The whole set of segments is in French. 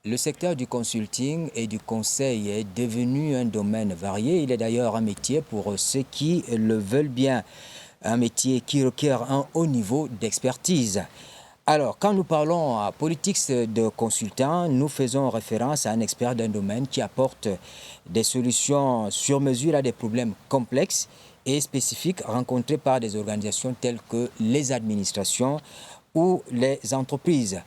Le secteur du consulting et du conseil est devenu un domaine varié. Il est d'ailleurs un métier pour ceux qui le veulent bien. Un métier qui requiert un haut niveau d'expertise. Alors, quand nous parlons à politique de consultant, nous faisons référence à un expert d'un domaine qui apporte des solutions sur mesure à des problèmes complexes et spécifiques rencontrés par des organisations telles que les administrations ou les entreprises.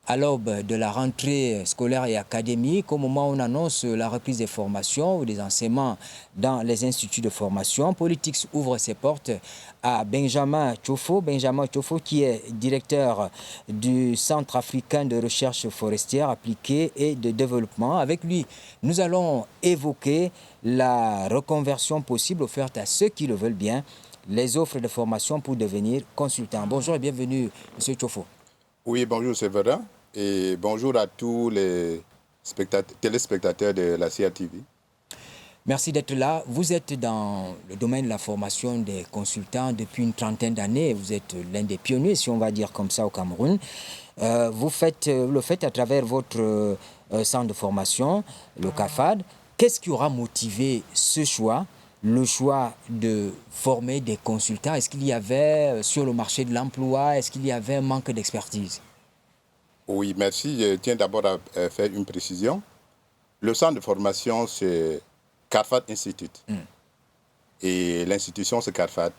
À l'aube de la rentrée scolaire et académique, au moment où on annonce la reprise des formations ou des enseignements dans les instituts de formation, Politics ouvre ses portes à Benjamin Tchofo. Benjamin Tchofo qui est directeur du Centre africain de recherche forestière appliquée et de développement. Avec lui, nous allons évoquer la reconversion possible offerte à ceux qui le veulent bien, les offres de formation pour devenir consultant. Bonjour et bienvenue, M. Tchofo. Oui, bonjour Séverin et bonjour à tous les téléspectateurs de la CRTV. Merci d'être là. Vous êtes dans le domaine de la formation des consultants depuis une trentaine d'années. Vous êtes l'un des pionniers, si on va dire comme ça, au Cameroun. Vous le faites à travers votre centre de formation, le CAFAD. Qu'est-ce qui aura motivé ce choix, le choix de former des consultants? Est-ce qu'il y avait sur le marché de l'emploi, est-ce qu'il y avait un manque d'expertise? Oui, merci. Je tiens d'abord à faire une précision. Le centre de formation, c'est CARFAT Institute. Et l'institution, c'est CARFAT,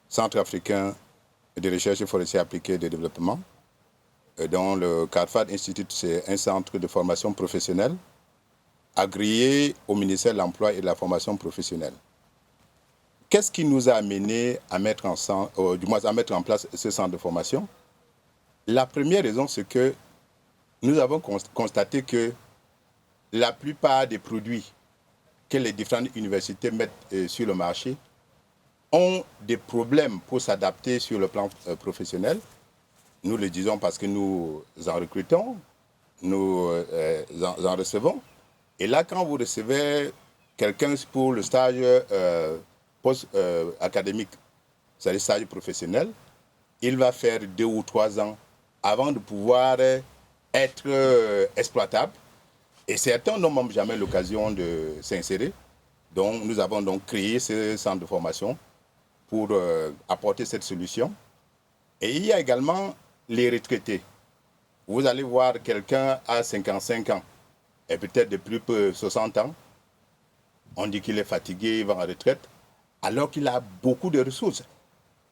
Centre africain de recherche forestière appliquée et de développement. Dont le CARFAT Institute, c'est un centre de formation professionnelle agréé au ministère de l'Emploi et de la formation professionnelle. Qu'est-ce qui nous a amené à mettre en place ce centre de formation? La première raison, c'est que nous avons constaté que la plupart des produits que les différentes universités mettent sur le marché ont des problèmes pour s'adapter sur le plan professionnel. Nous le disons parce que nous en recrutons, nous en recevons. Et là, quand vous recevez quelqu'un pour le stage post-académique, c'est-à-dire stage professionnel, il va faire 2 ou 3 ans avant de pouvoir être exploitable. Et certains n'ont même jamais l'occasion de s'insérer. Donc, nous avons donc créé ce centre de formation pour apporter cette solution. Et il y a également les retraités. Vous allez voir quelqu'un à 55 ans et peut-être de plus peu 60 ans. On dit qu'il est fatigué, il va en retraite, alors qu'il a beaucoup de ressources.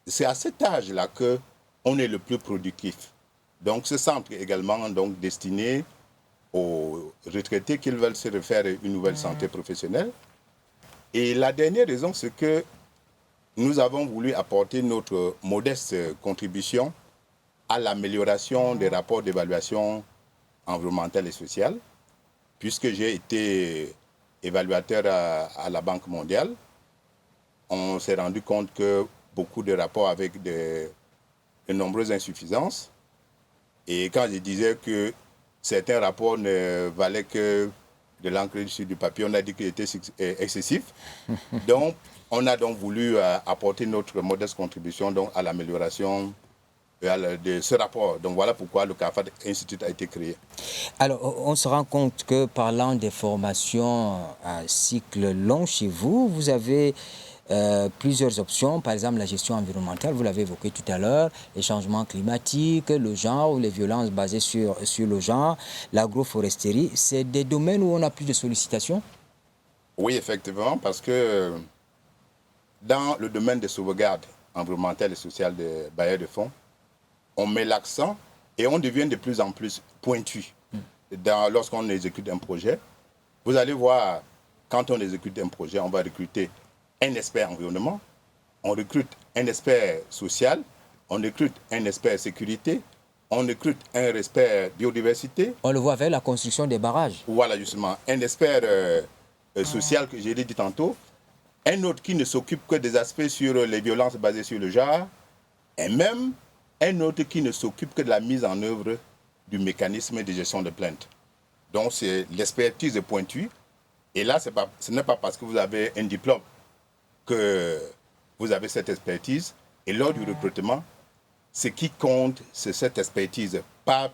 C'est à cet âge-là qu'on est le plus productif. Donc ce centre est également donc, destiné aux retraités qui veulent se refaire une nouvelle santé professionnelle. Et la dernière raison, c'est que nous avons voulu apporter notre modeste contribution à l'amélioration des rapports d'évaluation environnementale et sociale, puisque j'ai été évaluateur à la Banque mondiale. On s'est rendu compte que beaucoup de rapports avec de nombreuses insuffisances. Et quand je disais que certains rapports ne valaient que de l'encre sur du papier, on a dit qu'il était excessif. Donc, on a donc voulu apporter notre modeste contribution donc, à l'amélioration de ce rapport. Donc, voilà pourquoi le CAFAT Institute a été créé. Alors, on se rend compte que parlant des formations à cycle long chez vous, vous avez plusieurs options, par exemple la gestion environnementale, vous l'avez évoqué tout à l'heure, les changements climatiques, le genre ou les violences basées sur le genre, l'agroforesterie, c'est des domaines où on a plus de sollicitations? Oui, effectivement, parce que dans le domaine des sauvegardes environnementales et sociales des bailleurs de fonds, on met l'accent et on devient de plus en plus pointu lorsqu'on exécute un projet. Vous allez voir, quand on exécute un projet, on va recruter un expert environnement, on recrute un expert social, on recrute un expert sécurité, on recrute un expert biodiversité. On le voit avec la construction des barrages. Voilà justement, un expert social que j'ai dit tantôt, un autre qui ne s'occupe que des aspects sur les violences basées sur le genre, et même un autre qui ne s'occupe que de la mise en œuvre du mécanisme de gestion de plainte. Donc c'est l'expertise pointue. Et là, ce n'est pas parce que vous avez un diplôme que vous avez cette expertise. Et lors du recrutement, ce qui compte, c'est cette expertise, pas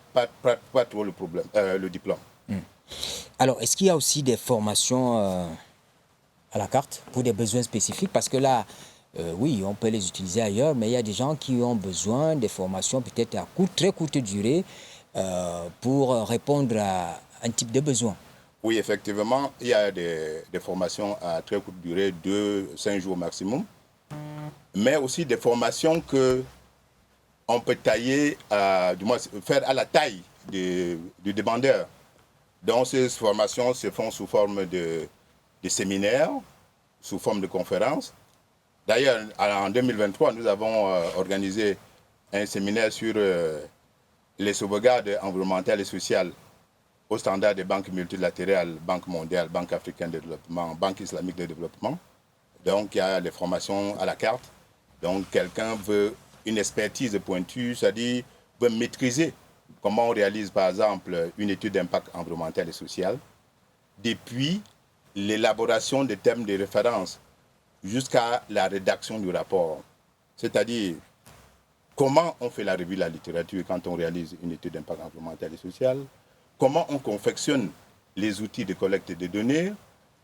trop le diplôme. Alors, est-ce qu'il y a aussi des formations à la carte pour des besoins spécifiques? Parce que là, oui, on peut les utiliser ailleurs, mais il y a des gens qui ont besoin des formations peut-être à très courte durée pour répondre à un type de besoin. Oui, effectivement, il y a des formations à très courte durée, 2-5 jours maximum, mais aussi des formations que on peut tailler, du moins faire à la taille du demandeur. Donc ces formations se font sous forme de séminaires, sous forme de conférences. D'ailleurs, en 2023, nous avons organisé un séminaire sur les sauvegardes environnementales et sociales au standard des banques multilatérales, Banque mondiale, Banque africaine de développement, Banque islamique de développement. Donc il y a les formations à la carte. Donc quelqu'un veut une expertise pointue, c'est-à-dire veut maîtriser comment on réalise par exemple une étude d'impact environnemental et social, depuis l'élaboration des thèmes de référence jusqu'à la rédaction du rapport. C'est-à-dire comment on fait la revue de la littérature quand on réalise une étude d'impact environnemental et social, comment on confectionne les outils de collecte des données,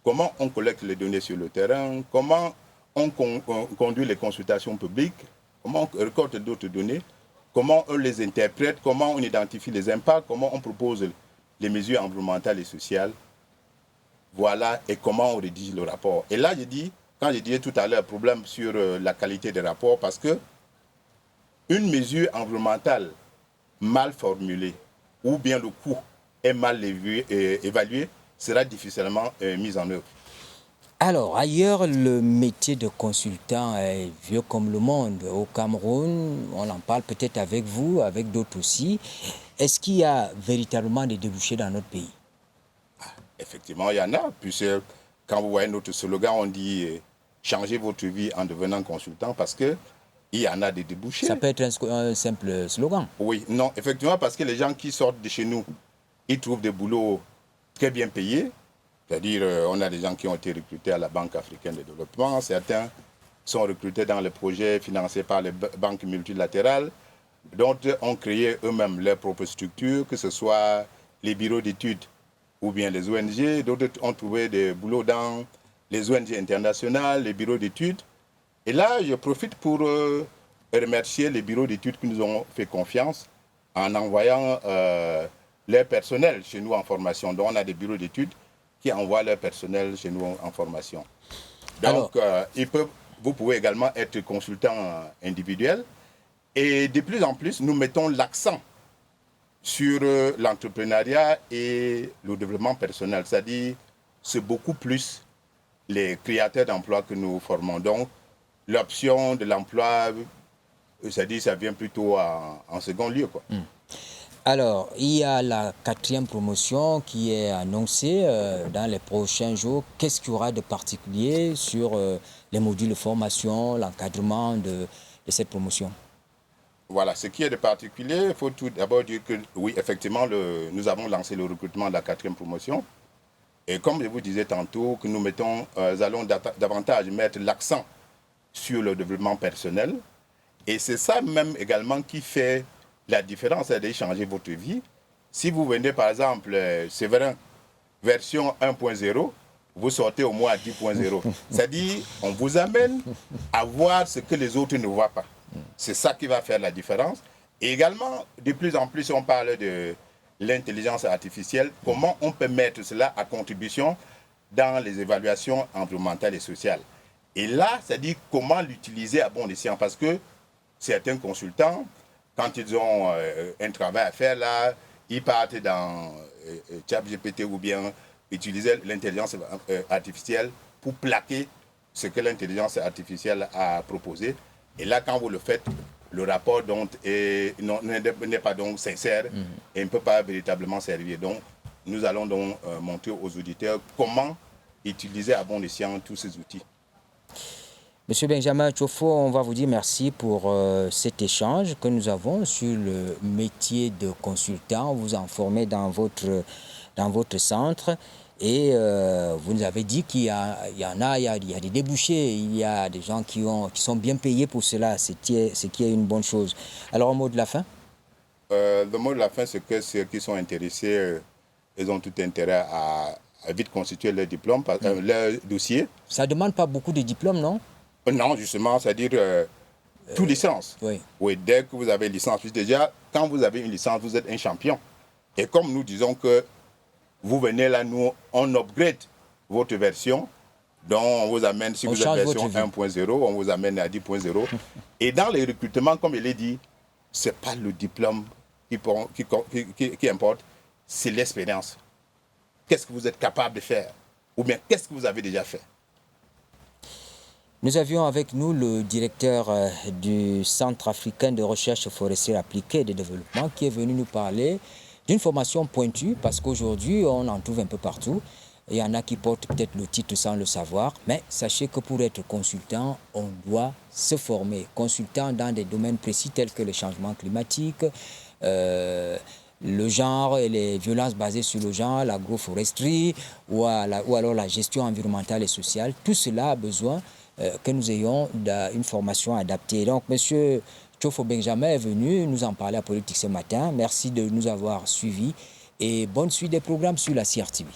comment on collecte les données sur le terrain, comment on conduit les consultations publiques, comment on récolte d'autres données, comment on les interprète, comment on identifie les impacts, comment on propose les mesures environnementales et sociales. Voilà, et comment on rédige le rapport. Et là, quand je disais tout à l'heure, problème sur la qualité des rapports, parce que une mesure environnementale mal formulée, ou bien le coût est mal évalué, sera difficilement mise en œuvre. Alors, ailleurs, le métier de consultant est vieux comme le monde. Au Cameroun, on en parle peut-être avec vous, avec d'autres aussi. Est-ce qu'il y a véritablement des débouchés dans notre pays? Effectivement, il y en a. Puisque quand vous voyez notre slogan, on dit changez votre vie en devenant consultant parce que il y en a des débouchés. Ça peut être un simple slogan. Oui, non, effectivement, parce que les gens qui sortent de chez nous, ils trouvent des boulots très bien payés. C'est-à-dire, on a des gens qui ont été recrutés à la Banque africaine de développement. Certains sont recrutés dans les projets financés par les banques multilatérales. D'autres ont créé eux-mêmes leurs propres structures, que ce soit les bureaux d'études ou bien les ONG. D'autres ont trouvé des boulots dans les ONG internationales, les bureaux d'études. Et là, je profite pour remercier les bureaux d'études qui nous ont fait confiance en envoyant leur personnel chez nous en formation. Donc, on a des bureaux d'études qui envoient leur personnel chez nous en formation. Donc, vous pouvez également être consultant individuel. Et de plus en plus, nous mettons l'accent sur l'entrepreneuriat et le développement personnel. C'est-à-dire, c'est beaucoup plus les créateurs d'emplois que nous formons. Donc, l'option de l'emploi, c'est-à-dire, ça vient plutôt en second lieu, quoi. Alors, il y a la 4e promotion qui est annoncée dans les prochains jours. Qu'est-ce qu'il y aura de particulier sur les modules de formation, l'encadrement de cette promotion? Voilà, ce qui est de particulier, il faut tout d'abord dire que, oui, effectivement, nous avons lancé le recrutement de la 4e promotion. Et comme je vous disais tantôt, que nous allons davantage mettre l'accent sur le développement personnel. Et c'est ça même également qui fait la différence, c'est de changer votre vie. Si vous venez, par exemple, Séverin, version 1.0, vous sortez au moins à 10.0. C'est-à-dire, on vous amène à voir ce que les autres ne voient pas. C'est ça qui va faire la différence. Et également, de plus en plus, on parle de l'intelligence artificielle. Comment on peut mettre cela à contribution dans les évaluations environnementales et sociales. Et là, c'est-à-dire comment l'utiliser à bon escient. Parce que certains consultants, quand ils ont un travail à faire là, ils partent dans ChatGPT ou bien utiliser l'intelligence artificielle pour plaquer ce que l'intelligence artificielle a proposé. Et là, quand vous le faites, le rapport n'est pas donc sincère et ne peut pas véritablement servir. Donc, nous allons donc montrer aux auditeurs comment utiliser à bon escient tous ces outils. Monsieur Benjamin Tchofo, on va vous dire merci pour cet échange que nous avons sur le métier de consultant. Vous en formez dans votre centre et vous nous avez dit qu'il y a des débouchés, il y a des gens qui sont bien payés pour cela, ce qui est une bonne chose. Alors, un mot de la fin? Le mot de la fin, c'est que ceux qui sont intéressés ils ont tout intérêt à vite constituer leur diplôme, leur dossier. Ça ne demande pas beaucoup de diplômes, non? Non, justement, c'est-à-dire toute licence. Oui. Oui, dès que vous avez une licence, puis déjà, quand vous avez une licence, vous êtes un champion. Et comme nous disons que vous venez là, nous, on upgrade votre version. Donc, on vous amène, si vous êtes version 1.0, on vous amène à 10.0. Et dans les recrutements, comme il est dit, ce n'est pas le diplôme qui importe, c'est l'expérience. Qu'est-ce que vous êtes capable de faire? Ou bien, qu'est-ce que vous avez déjà fait? Nous avions avec nous le directeur du Centre africain de recherche forestière appliquée et de développement qui est venu nous parler d'une formation pointue parce qu'aujourd'hui, on en trouve un peu partout. Il y en a qui portent peut-être le titre sans le savoir, mais sachez que pour être consultant, on doit se former. Consultant dans des domaines précis tels que le changement climatique, le genre et les violences basées sur le genre, l'agroforesterie ou alors la gestion environnementale et sociale. Tout cela a besoin que nous ayons une formation adaptée. Donc, M. Tchofo Benjamin est venu nous en parler à Politique ce matin. Merci de nous avoir suivis et bonne suite des programmes sur la CRTV.